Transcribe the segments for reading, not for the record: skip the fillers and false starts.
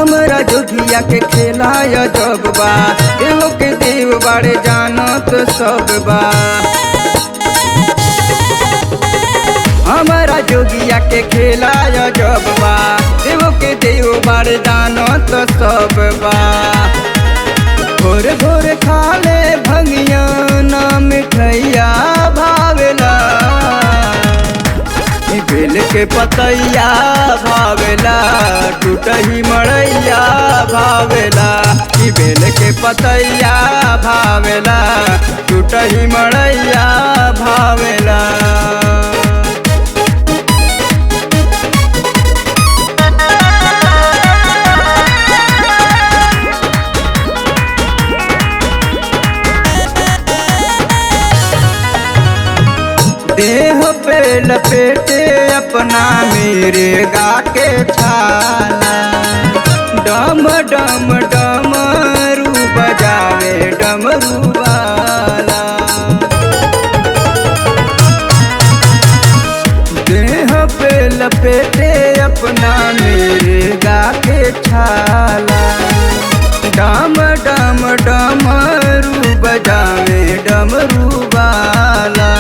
हमरा जोगिया के खेलाया जब बा, देव के देव बाड़े जानत सब बा। हमारा जोगिया के खेलाया जब बा, देव के देव बाड़े जानत सब बा। भोर भोर खाले भंगिया ना मिठैया भावेला, बेल के पतैया भावेला, टूटही मड़ैया भावेला। बेल के पतैया भावेला, टूटही मड़ैया भावेला। देह पे लपेटे अपना मेरे गा के छाला, डम डम डमरू बजावे डमरू वाला। देह पे लपेटे अपना मेरे गा के छाला, डम डम डमरू बजावे डमरू वाला।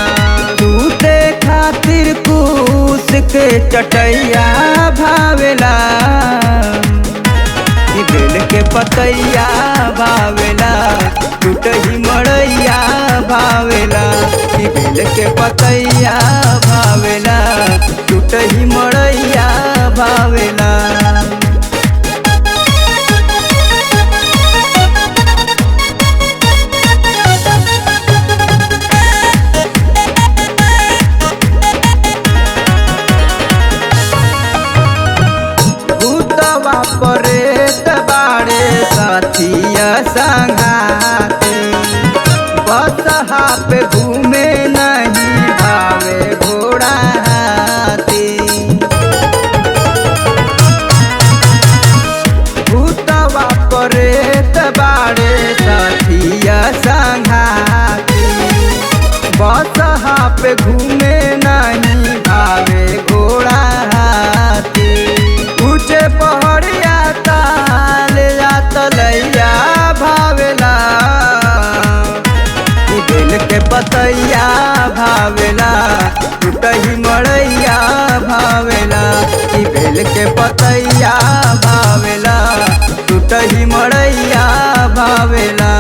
टूटे खातिर कूस के चटैया भावेला, बेल के पतैया भावेला, टूटही मड़ैया भावेला। बेल के पतैया भावेला, टूटही मड़ैया भावेला। परेत बाड़े साथिया संघाते, बसहा पे घूमे नहीं भावे घोड़ा हाथी। भूतवा परेत बाड़े साथिया संघाते, बसहा पे घूमे नहीं भावे घोड़ा हाथी। ऊंचे पहाड़िया ताले तलैया भावेला, बेल के पतैया भावेला, टूटही मड़ैया भावेला। बेल के पतैया भावेला, टूटही मड़ैया भावेला।